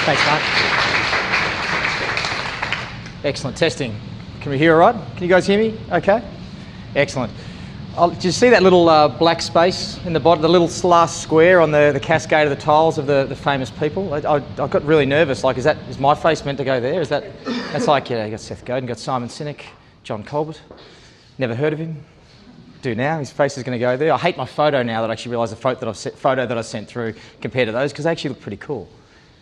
Thanks, Mark. Excellent. Testing. Can we hear all right? Can you guys hear me? Okay. Excellent. Did you see that little black space in the bottom, the little last square on the cascade of the tiles of the famous people? I got really nervous. Like, is my face meant to go there? That's like, you got Seth Godin, got Simon Sinek, John Colbert. Never heard of him. Do now. His face is going to go there. I hate my photo now that I actually realise the photo that I sent through compared to those, because they actually look pretty cool.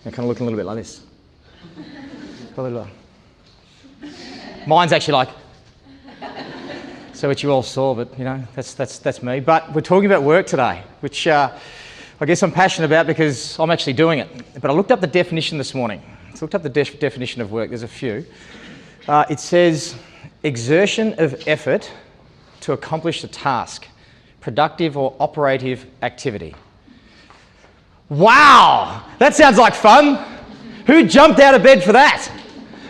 They're kind of looking a little bit like this. Mine's actually like, so which you all saw, but that's me. But we're talking about work today, which I guess I'm passionate about because I'm actually doing it. But I looked up the definition this morning. So I looked up the definition of work. There's a few. It says exertion of effort to accomplish a task, productive or operative activity. Wow, that sounds like fun. Who jumped out of bed for that?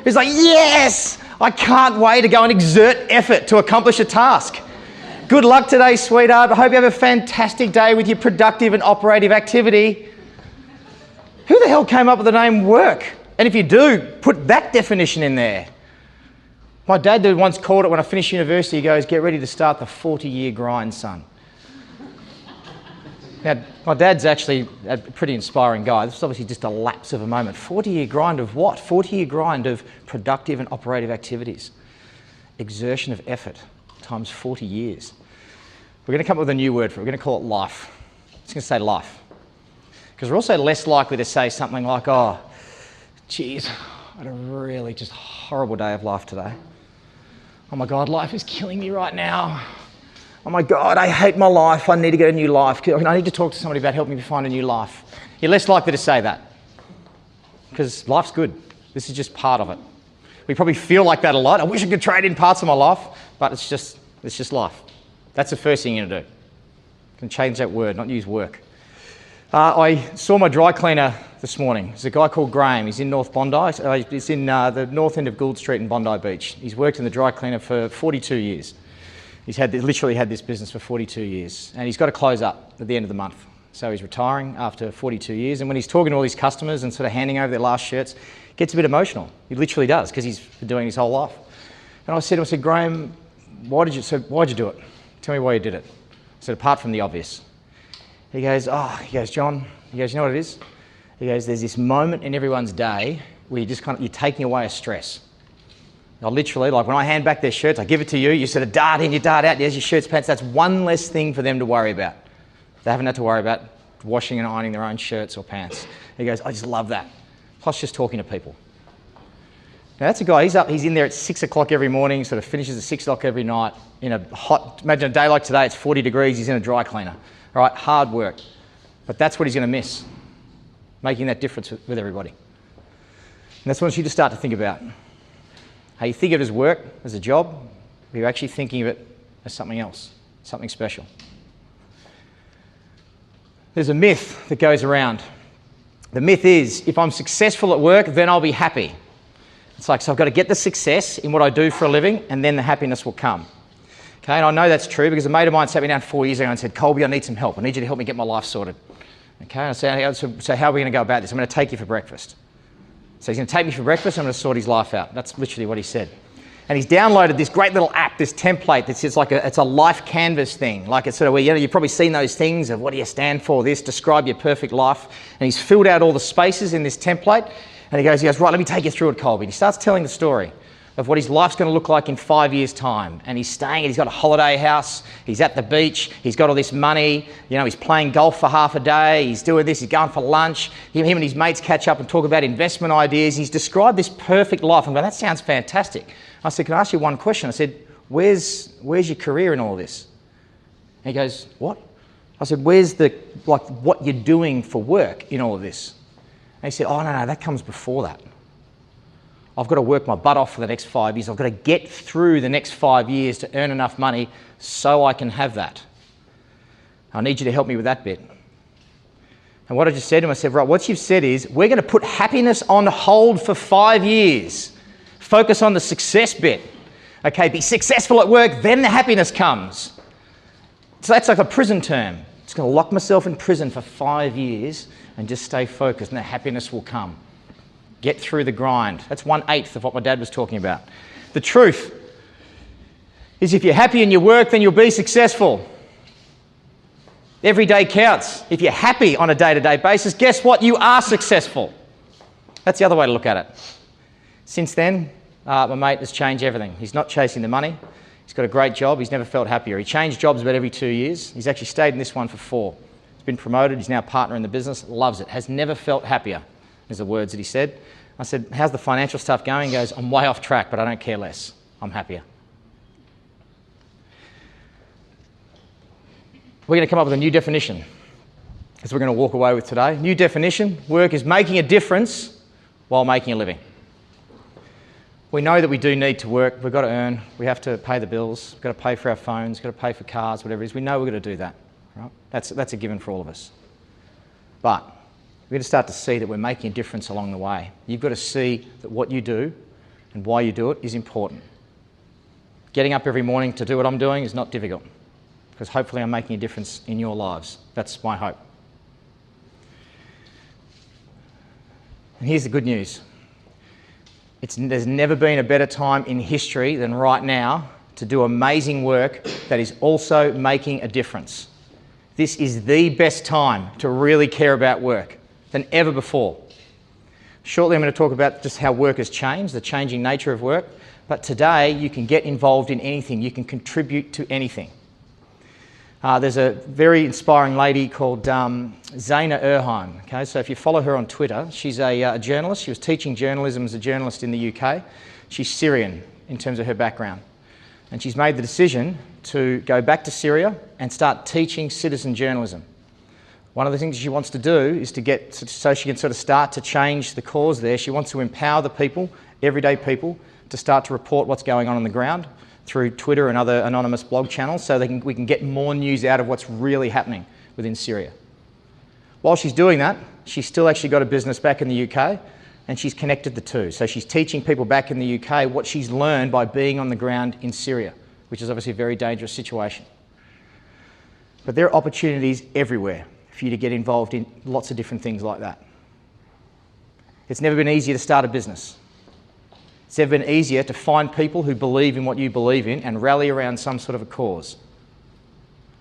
It's like, yes, I can't wait to go and exert effort to accomplish a task. Good luck today, sweetheart. I hope you have a fantastic day with your productive and operative activity. Who the hell came up with the name work? And if you do, put that definition in there. My dad once called it, when I finished university, he goes, get ready to start the 40-year grind, son. Now, my dad's actually a pretty inspiring guy. This is obviously just a lapse of a moment. 40-year grind of what? 40-year grind of productive and operative activities. Exertion of effort times 40 years. We're going to come up with a new word for it. We're going to call it life. I'm just going to say life. Because we're also less likely to say something like, oh, geez, I had a really just horrible day of life today. Oh my God, life is killing me right now. Oh my God, I hate my life. I need to get a new life. I need to talk to somebody about helping me find a new life. You're less likely to say that because life's good. This is just part of it. We probably feel like that a lot. I wish I could trade in parts of my life, but it's just life. That's the first thing you're going to do. You can change that word, not use work. I saw my dry cleaner this morning. There's a guy called Graham. He's in North Bondi. He's in the north end of Gould Street in Bondi Beach. He's worked in the dry cleaner for 42 years. He's literally had this business for 42 years. And he's got to close up at the end of the month. So he's retiring after 42 years. And when he's talking to all his customers and sort of handing over their last shirts, it gets a bit emotional. He literally does, because he's been doing his whole life. And I said to him, Graham, why'd you do it? Tell me why you did it. I said, apart from the obvious. He goes, John, you know what it is? He goes, there's this moment in everyone's day where you're taking away a stress. I literally, like when I hand back their shirts, I give it to you, you sort of dart in, you dart out, there's your shirts, pants. That's one less thing for them to worry about. They haven't had to worry about washing and ironing their own shirts or pants. He goes, I just love that. Plus just talking to people. Now that's a guy, he's in there at 6 o'clock every morning, sort of finishes at 6 o'clock every night in a hot, imagine a day like today, it's 40 degrees, he's in a dry cleaner. All right, hard work. But that's what he's going to miss, making that difference with everybody. And that's what I want you to start to think about. How you think of it as work, as a job, or you're actually thinking of it as something else, something special. There's a myth that goes around. The myth is, if I'm successful at work, then I'll be happy. It's like, so I've got to get the success in what I do for a living, and then the happiness will come. Okay, and I know that's true because a mate of mine sat me down 4 years ago and said, Colby, I need some help. I need you to help me get my life sorted. Okay, and I said, so how are we going to go about this? I'm going to take you for breakfast. So he's going to take me for breakfast, I'm going to sort his life out. That's literally what he said. And he's downloaded this great little app, this template that's just like it's a life canvas thing. Like it's sort of where, you've probably seen those things of what do you stand for, this, describe your perfect life. And he's filled out all the spaces in this template. And he goes, right, let me take you through it, Colby. And he starts telling the story of what his life's going to look like in 5 years' time. And he's staying, he's got a holiday house, he's at the beach, he's got all this money, he's playing golf for half a day, he's doing this, he's going for lunch, him and his mates catch up and talk about investment ideas. He's described this perfect life. I'm going, that sounds fantastic. I said, can I ask you one question? I said, where's your career in all of this? And he goes, what? I said, where's what you're doing for work in all of this? And he said, oh, no, that comes before that. I've got to work my butt off for the next 5 years. I've got to get through the next 5 years to earn enough money so I can have that. I need you to help me with that bit. And what I just said to him, I said, right, what you've said is we're going to put happiness on hold for 5 years. Focus on the success bit. Okay, be successful at work, then the happiness comes. So that's like a prison term. It's going to lock myself in prison for 5 years and just stay focused and the happiness will come. Get through the grind. That's 1/8 of what my dad was talking about. The truth is if you're happy in your work, then you'll be successful. Every day counts. If you're happy on a day-to-day basis, guess what? You are successful. That's the other way to look at it. Since then, my mate has changed everything. He's not chasing the money. He's got a great job. He's never felt happier. He changed jobs about every 2 years. He's actually stayed in this one for 4. He's been promoted. He's now a partner in the business. Loves it. Has never felt happier, is the words that he said. I said, how's the financial stuff going? He goes, I'm way off track, but I don't care less. I'm happier. We're going to come up with a new definition, as we're going to walk away with today. New definition: work is making a difference while making a living. We know that we do need to work. We've got to earn. We have to pay the bills. We've got to pay for our phones. We've got to pay for cars, whatever it is. We know we've got to do that. Right? That's a given for all of us. But we've got to start to see that we're making a difference along the way. You've got to see that what you do and why you do it is important. Getting up every morning to do what I'm doing is not difficult, because hopefully I'm making a difference in your lives. That's my hope. And here's the good news. There's never been a better time in history than right now to do amazing work that is also making a difference. This is the best time to really care about work than ever before. Shortly I'm going to talk about just how work has changed, the changing nature of work, but today you can get involved in anything, you can contribute to anything. There's a very inspiring lady called Zaina Erheim. Okay, so if you follow her on Twitter, she's a journalist. She was teaching journalism as a journalist in the UK. She's Syrian in terms of her background. And she's made the decision to go back to Syria and start teaching citizen journalism. One of the things she wants to do is to get, so she can sort of start to change the cause there. She wants to empower the people, everyday people, to start to report what's going on the ground through Twitter and other anonymous blog channels, so we can get more news out of what's really happening within Syria. While she's doing that, she's still actually got a business back in the UK, and she's connected the two. So she's teaching people back in the UK what she's learned by being on the ground in Syria, which is obviously a very dangerous situation. But there are opportunities everywhere for you to get involved in lots of different things like that. It's never been easier to start a business. It's never been easier to find people who believe in what you believe in and rally around some sort of a cause,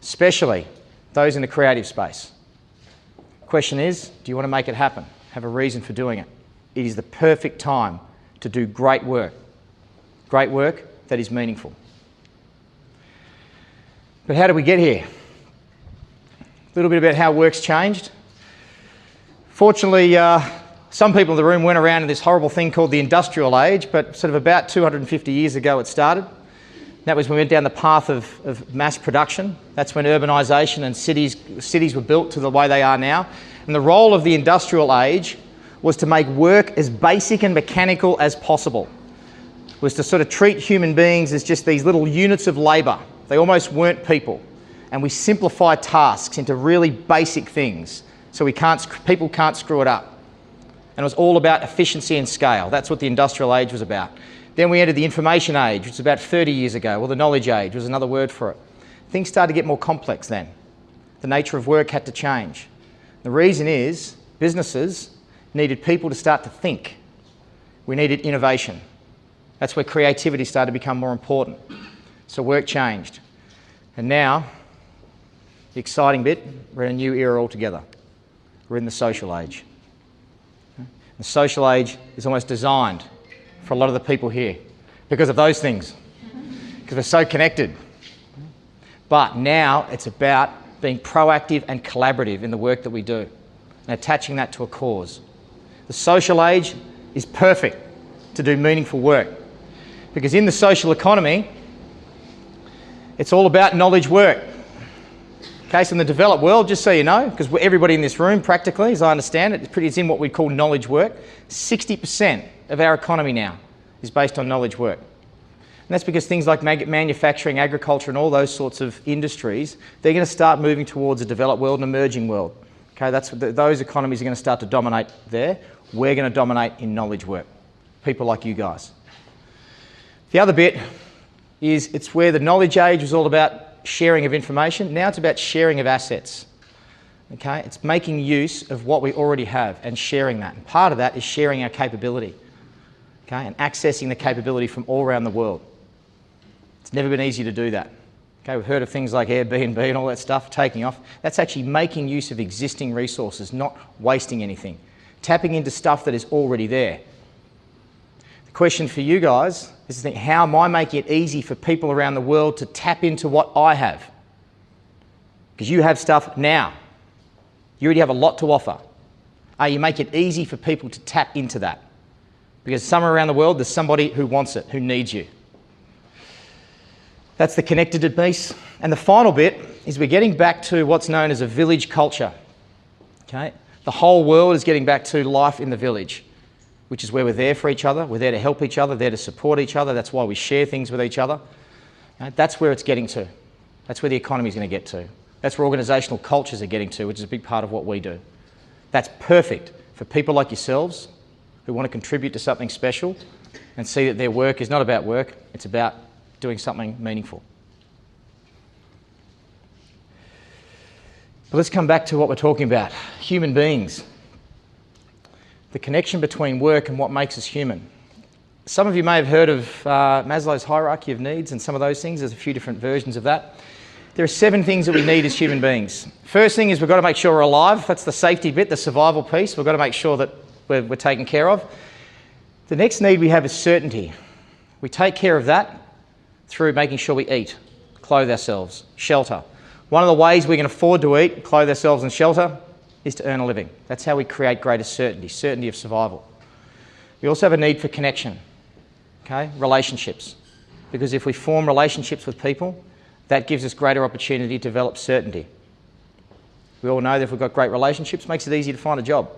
especially those in the creative space. The question is, do you want to make it happen? Have a reason for doing it. It is the perfect time to do great work that is meaningful. But how did we get here? A little bit about how work's changed. Fortunately, some people in the room went around in this horrible thing called the industrial age, but sort of about 250 years ago it started. That was when we went down the path of mass production. That's when urbanisation and cities were built to the way they are now. And the role of the industrial age was to make work as basic and mechanical as possible. It was to sort of treat human beings as just these little units of labour. They almost weren't people. And we simplify tasks into really basic things so people can't screw it up. And it was all about efficiency and scale. That's what the industrial age was about. Then we entered the information age, which was about 30 years ago, or the knowledge age was another word for it. Things started to get more complex then. The nature of work had to change. The reason is businesses needed people to start to think. We needed innovation. That's where creativity started to become more important. So work changed. And now, the exciting bit, we're in a new era altogether. We're in the social age. The social age is almost designed for a lot of the people here because of those things, because we're so connected. But now it's about being proactive and collaborative in the work that we do and attaching that to a cause. The social age is perfect to do meaningful work because in the social economy, it's all about knowledge work. Okay, so in the developed world, just so you know, because everybody in this room practically, as I understand it, it's in what we call knowledge work. 60% of our economy now is based on knowledge work. And that's because things like manufacturing, agriculture and all those sorts of industries, they're going to start moving towards a developed world and emerging world. Okay, those economies are going to start to dominate there. We're going to dominate in knowledge work. People like you guys. The other bit is it's where the knowledge age was all about sharing of information. Now it's about sharing of assets. Okay? It's making use of what we already have and sharing that. And part of that is sharing our capability, okay? And accessing the capability from all around the world. It's never been easy to do that. Okay, we've heard of things like Airbnb and all that stuff taking off. That's actually making use of existing resources, not wasting anything. Tapping into stuff that is already there. The question for you guys is to think, how am I making it easy for people around the world to tap into what I have? Because you have stuff now. You already have a lot to offer. Are you making it easy for people to tap into that? Because somewhere around the world, there's somebody who wants it, who needs you. That's the connected piece. And the final bit is we're getting back to what's known as a village culture. Okay? The whole world is getting back to life in the village, which is where we're there for each other, we're there to help each other, there to support each other. That's why we share things with each other. Okay? That's where it's getting to. That's where the economy is going to get to. That's where organisational cultures are getting to, which is a big part of what we do. That's perfect for people like yourselves who want to contribute to something special and see that their work is not about work, it's about doing something meaningful. But let's come back to what we're talking about, human beings. The connection between work and what makes us human. Some of you may have heard of Maslow's hierarchy of needs and some of those things. There's a few different versions of that. There are 7 things that we need as human beings. First thing is we've got to make sure we're alive. That's the safety bit, the survival piece. We've got to make sure that we're taken care of. The next need we have is certainty. We take care of that through making sure we eat, clothe ourselves, shelter. One of the ways we can afford to eat, clothe ourselves and shelter is to earn a living. That's how we create greater certainty, certainty of survival. We also have a need for connection, okay? Relationships. Because if we form relationships with people, that gives us greater opportunity to develop certainty. We all know that if we've got great relationships, it makes it easy to find a job,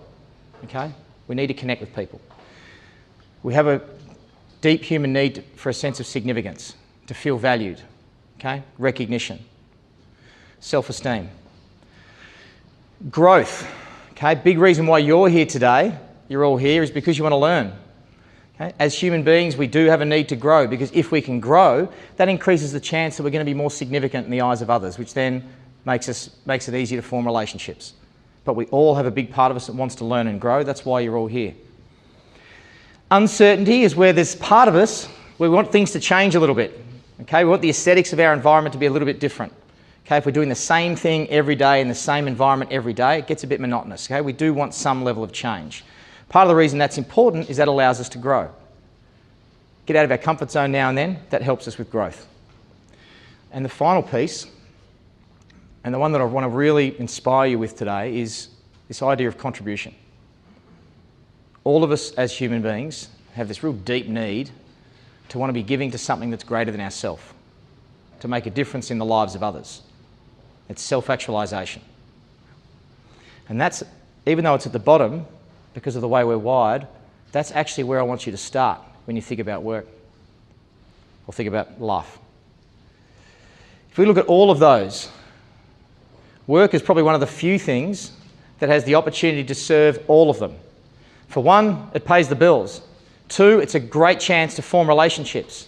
okay? We need to connect with people. We have a deep human need for a sense of significance, to feel valued, okay? Recognition, self-esteem. Growth, okay? Big reason why you're here today, you're all here, is because you want to learn. Okay? As human beings, we do have a need to grow, because if we can grow, that increases the chance that we're going to be more significant in the eyes of others, which then makes it easier to form relationships. But we all have a big part of us that wants to learn and grow. That's why you're all here. Uncertainty is where there's part of us where we want things to change a little bit. Okay, we want the aesthetics of our environment to be a little bit different. Okay, if we're doing the same thing every day in the same environment every day, it gets a bit monotonous. Okay, we do want some level of change. Part of the reason that's important is that allows us to grow. Get out of our comfort zone now and then, that helps us with growth. And the final piece, and the one that I want to really inspire you with today, is this idea of contribution. All of us as human beings have this real deep need to want to be giving to something that's greater than ourselves, to make a difference in the lives of others. It's self-actualisation. And that's, even though it's at the bottom, because of the way we're wired, that's actually where I want you to start when you think about work or think about life. If we look at all of those, work is probably one of the few things that has the opportunity to serve all of them. For one, it pays the bills. 2, it's a great chance to form relationships.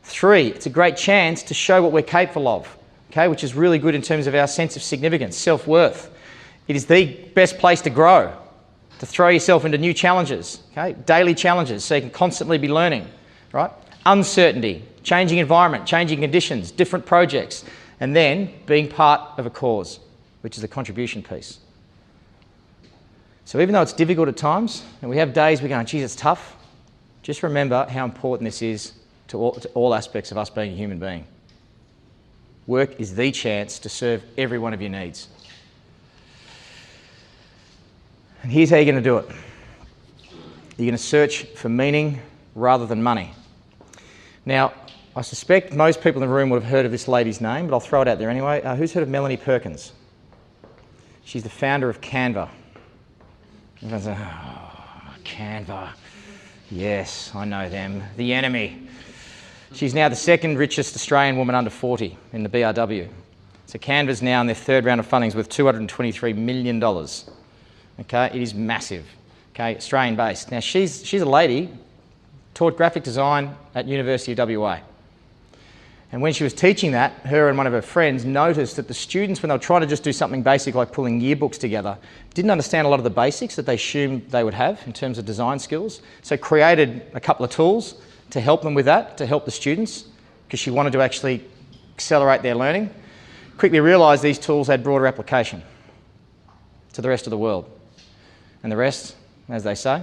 3, it's a great chance to show what we're capable of, okay, which is really good in terms of our sense of significance, self-worth. It is the best place to grow, to throw yourself into new challenges, okay, daily challenges, so you can constantly be learning, right? Uncertainty, changing environment, changing conditions, different projects, and then being part of a cause, which is the contribution piece. So even though it's difficult at times, and we have days we're going, geez, it's tough, just remember how important this is to all aspects of us being a human being. Work is the chance to serve every one of your needs. And here's how you're going to do it. You're going to search for meaning rather than money. Now, I suspect most people in the room would have heard of this lady's name, but I'll throw it out there anyway. Who's heard of Melanie Perkins? She's the founder of Canva. Everyone's like, oh, Canva. Yes, I know them. The enemy. She's now the second richest Australian woman under 40 in the BRW. So Canva's now in their 3rd round of funding with $223 million. Okay, it is massive. Okay, Australian based. Now she's a lady, taught graphic design at University of WA. And when she was teaching that, her and one of her friends noticed that the students, when they were trying to just do something basic like pulling yearbooks together, didn't understand a lot of the basics that they assumed they would have in terms of design skills. So created a couple of tools to help them with that, to help the students, because she wanted to actually accelerate their learning. Quickly realised these tools had broader application to the rest of the world. And the rest, as they say,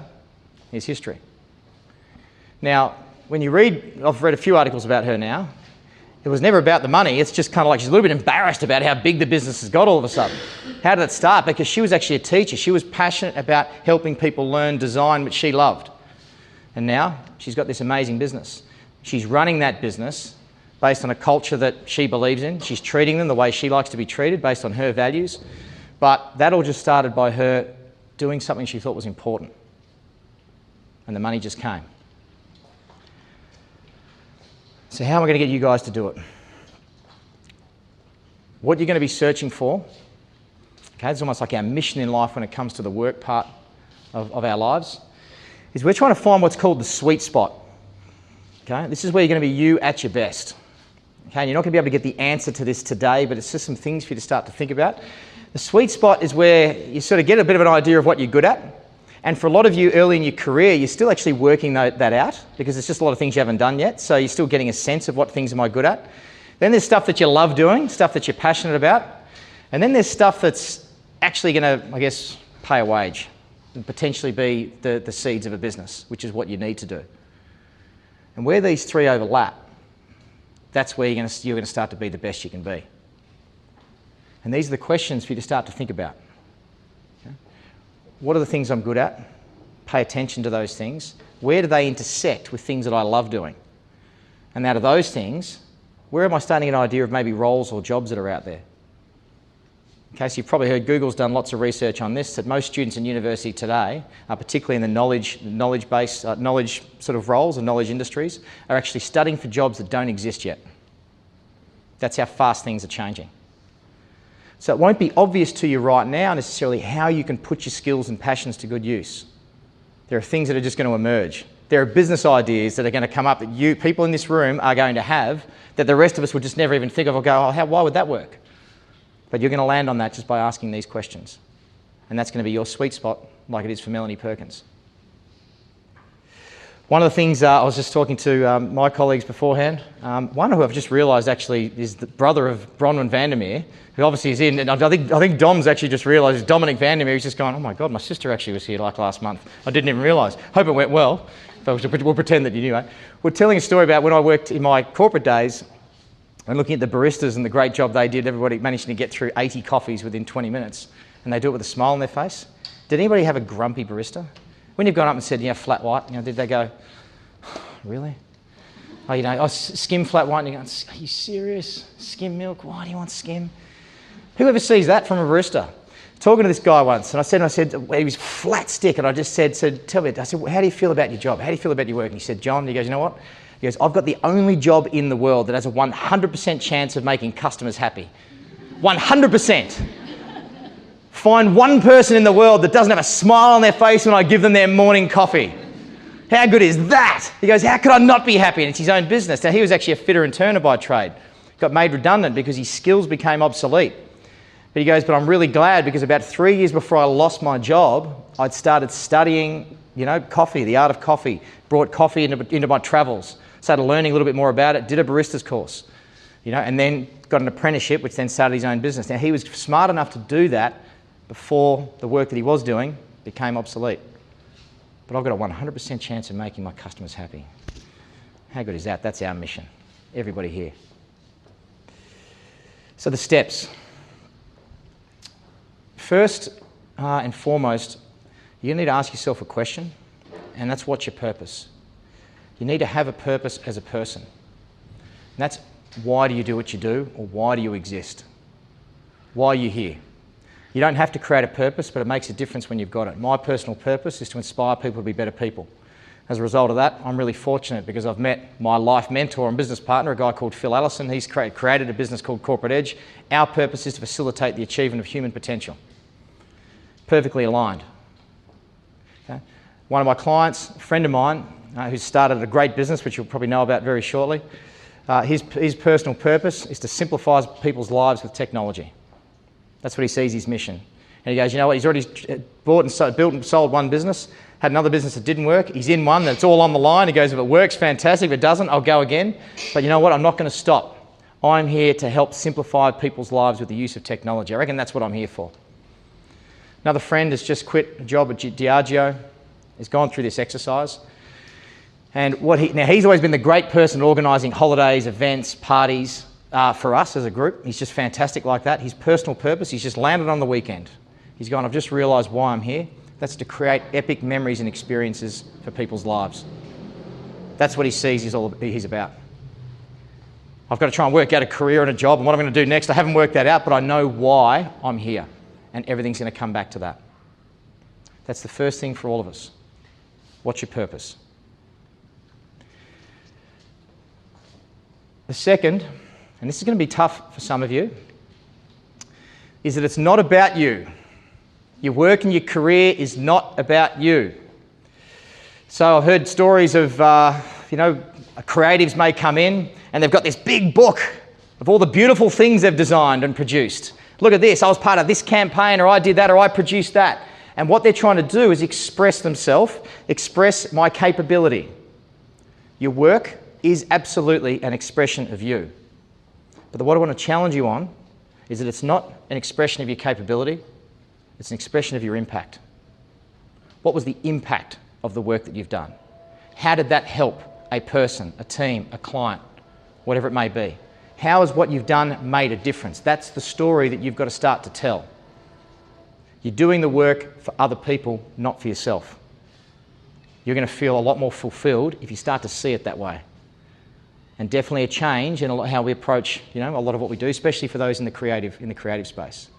is history. Now, when you read, I've read a few articles about her now, it was never about the money. It's just kind of like she's a little bit embarrassed about how big the business has got all of a sudden. How did it start? Because she was actually a teacher. She was passionate about helping people learn design, which she loved. And now she's got this amazing business. She's running that business based on a culture that she believes in. She's treating them the way she likes to be treated based on her values. But that all just started by her doing something she thought was important. And the money just came. So how am I going to get you guys to do it? What you're going to be searching for, okay, it's almost like our mission in life when it comes to the work part of our lives, is we're trying to find what's called the sweet spot. Okay, this is where you're going to be you at your best. Okay, and you're not going to be able to get the answer to this today, but it's just some things for you to start to think about. The sweet spot is where you sort of get a bit of an idea of what you're good at. And for a lot of you early in your career, you're still actually working that out because there's just a lot of things you haven't done yet. So you're still getting a sense of what things am I good at. Then there's stuff that you love doing, stuff that you're passionate about. And then there's stuff that's actually going to, I guess, pay a wage and potentially be the seeds of a business, which is what you need to do. And where these three overlap, that's where you're going to start to be the best you can be. And these are the questions for you to start to think about. What are the things I'm good at? Pay attention to those things. Where do they intersect with things that I love doing? And out of those things, where am I starting to get an idea of maybe roles or jobs that are out there? Okay, so you've probably heard Google's done lots of research on this, that most students in university today, particularly in the knowledge-based, knowledge sort of roles and knowledge industries, are actually studying for jobs that don't exist yet. That's how fast things are changing. So it won't be obvious to you right now necessarily how you can put your skills and passions to good use. There are things that are just going to emerge. There are business ideas that are going to come up that you, people in this room, are going to have that the rest of us would just never even think of or go, oh, why would that work? But you're going to land on that just by asking these questions. And that's going to be your sweet spot, like it is for Melanie Perkins. One of the things I was just talking to my colleagues beforehand, one who I've just realised actually is the brother of Bronwyn Vandermeer, who obviously is in, and I think Dom's actually just realised, Dominic Vandermeer, he's just going, oh my God, my sister actually was here like last month. I didn't even realise. Hope it went well, but we'll pretend that you knew. We're telling a story about when I worked in my corporate days and looking at the baristas and the great job they did, everybody managing to get through 80 coffees within 20 minutes, and they do it with a smile on their face. Did anybody have a grumpy barista? When you've gone up and said, flat white, did they go, really? Oh, skim flat white, and you go, are you serious? Skim milk? Why do you want skim? Whoever sees that from a barista? Talking to this guy once, and I said, he was flat stick, and I just said, tell me, I said, how do you feel about your job? How do you feel about your work? And he said, John, he goes, you know what? He goes, I've got the only job in the world that has a 100% chance of making customers happy. 100%. Find one person in the world that doesn't have a smile on their face when I give them their morning coffee. How good is that? He goes, how could I not be happy? And it's his own business. Now, he was actually a fitter and turner by trade. Got made redundant because his skills became obsolete. But he goes, but I'm really glad because about 3 years before I lost my job, I'd started studying, coffee, the art of coffee, brought coffee into my travels, started learning a little bit more about it, did a barista's course, and then got an apprenticeship, which then started his own business. Now, he was smart enough to do that before the work that he was doing became obsolete. But I've got a 100% chance of making my customers happy. How good is that? That's our mission. Everybody here. So the steps. First and foremost, you need to ask yourself a question, and that's what's your purpose? You need to have a purpose as a person. And that's why do you do what you do, or why do you exist? Why are you here? You don't have to create a purpose, but it makes a difference when you've got it. My personal purpose is to inspire people to be better people. As a result of that, I'm really fortunate because I've met my life mentor and business partner, a guy called Phil Allison. He's created a business called Corporate Edge. Our purpose is to facilitate the achievement of human potential. Perfectly aligned. Okay? One of my clients, a friend of mine, who's started a great business, which you'll probably know about very shortly, His personal purpose is to simplify people's lives with technology. That's what he sees his mission. And he goes, you know what, he's already built and sold one business, had another business that didn't work. He's in one that's all on the line. He goes, if it works, fantastic. If it doesn't, I'll go again. But you know what, I'm not going to stop. I'm here to help simplify people's lives with the use of technology. I reckon that's what I'm here for. Another friend has just quit a job at Diageo. He's gone through this exercise. And he's always been the great person at organising holidays, events, parties for us as a group. He's just fantastic like that. His personal purpose, he's just landed on the weekend. He's gone, I've just realised why I'm here. That's to create epic memories and experiences for people's lives. That's what he sees he's about. I've got to try and work out a career and a job and what I'm going to do next. I haven't worked that out, but I know why I'm here. And everything's going to come back to that. That's the first thing for all of us. What's your purpose? The second, and this is going to be tough for some of you, is that it's not about you. Your work and your career is not about you. So I've heard stories of, creatives may come in and they've got this big book of all the beautiful things they've designed and produced. Look at this, I was part of this campaign, or I did that, or I produced that. And what they're trying to do is express themselves, express my capability. Your work is absolutely an expression of you. But what I want to challenge you on is that it's not an expression of your capability, it's an expression of your impact. What was the impact of the work that you've done? How did that help a person, a team, a client, whatever it may be? How has what you've done made a difference? That's the story that you've got to start to tell. You're doing the work for other people, not for yourself. You're going to feel a lot more fulfilled if you start to see it that way. And definitely a change in how we approach, a lot of what we do, especially for those in the creative space.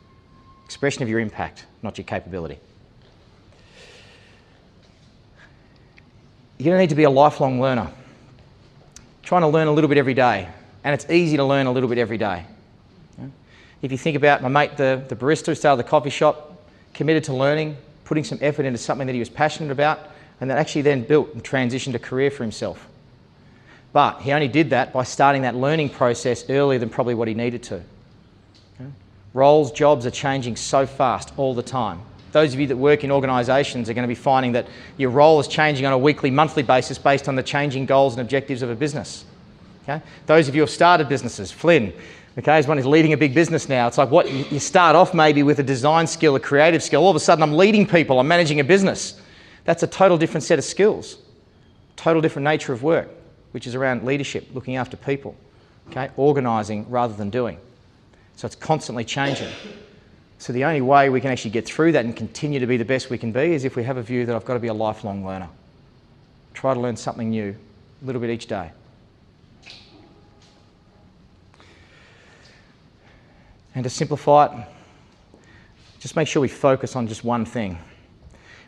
Expression of your impact, not your capability. You're going to need to be a lifelong learner. Trying to learn a little bit every day. And it's easy to learn a little bit every day. If you think about my mate, the barista who started the coffee shop, committed to learning, putting some effort into something that he was passionate about, and that actually then built and transitioned a career for himself. But he only did that by starting that learning process earlier than probably what he needed to. Roles, jobs are changing so fast all the time. Those of you that work in organisations are going to be finding that your role is changing on a weekly, monthly basis based on the changing goals and objectives of a business. Okay? Those of you who have started businesses, Flynn, is one who's leading a big business now. It's like what you start off maybe with a design skill, a creative skill. All of a sudden I'm leading people, I'm managing a business. That's a total different set of skills, total different nature of work, which is around leadership, looking after people, organising rather than doing. So it's constantly changing. So the only way we can actually get through that and continue to be the best we can be is if we have a view that I've got to be a lifelong learner. Try to learn something new, a little bit each day. And to simplify it, just make sure we focus on just one thing.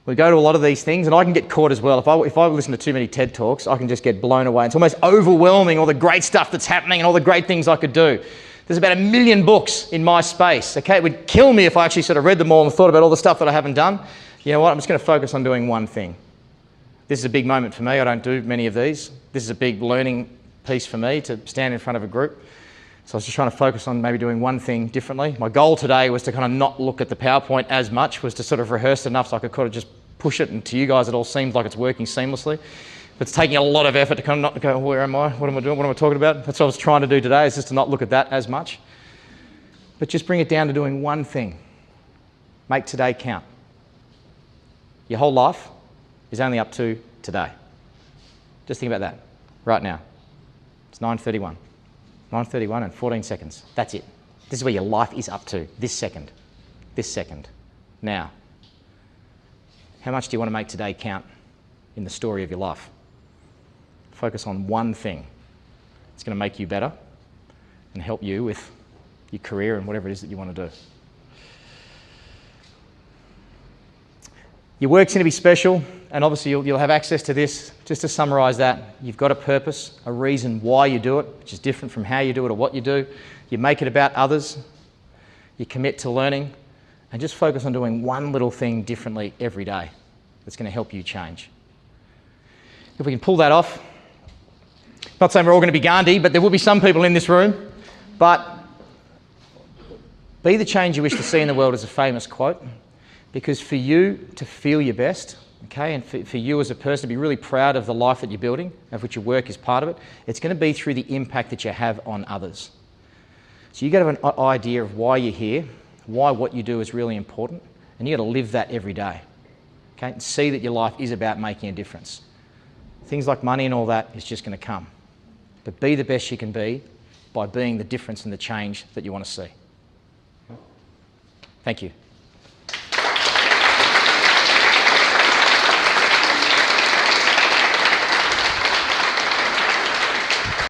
We go to a lot of these things, and I can get caught as well. If I listen to too many TED Talks, I can just get blown away. It's almost overwhelming, all the great stuff that's happening and all the great things I could do. There's about 1 million books in my space, okay? It would kill me if I actually sort of read them all and thought about all the stuff that I haven't done. You know what? I'm just going to focus on doing one thing. This is a big moment for me. I don't do many of these. This is a big learning piece for me to stand in front of a group. So I was just trying to focus on maybe doing one thing differently. My goal today was to kind of not look at the PowerPoint as much, was to sort of rehearse enough so I could kind of just push it, and to you guys it all seems like it's working seamlessly. But it's taking a lot of effort to kind of not go, where am I? What am I doing? What am I talking about? That's what I was trying to do today, is just to not look at that as much. But just bring it down to doing one thing. Make today count. Your whole life is only up to today. Just think about that right now. It's 9:31. 9:31 and 14 seconds. That's it. This is where your life is up to. This second. This second. Now. How much do you want to make today count in the story of your life? Focus on one thing. It's going to make you better and help you with your career and whatever it is that you want to do. Your work's going to be special, and obviously you'll have access to this. Just to summarise that, you've got a purpose, a reason why you do it, which is different from how you do it or what you do. You make it about others. You commit to learning, and just focus on doing one little thing differently every day that's going to help you change. If we can pull that off, Not saying we're all going to be Gandhi, but there will be some people in this room. But be the change you wish to see in the world is a famous quote, because for you to feel your best, okay, and for you as a person to be really proud of the life that you're building, of which your work is part of it, it's going to be through the impact that you have on others. So you've got to have an idea of why you're here, why what you do is really important, and you've got to live that every day, okay, and see that your life is about making a difference. Things like money and all that is just going to come. But be the best you can be by being the difference and the change that you want to see. Thank you.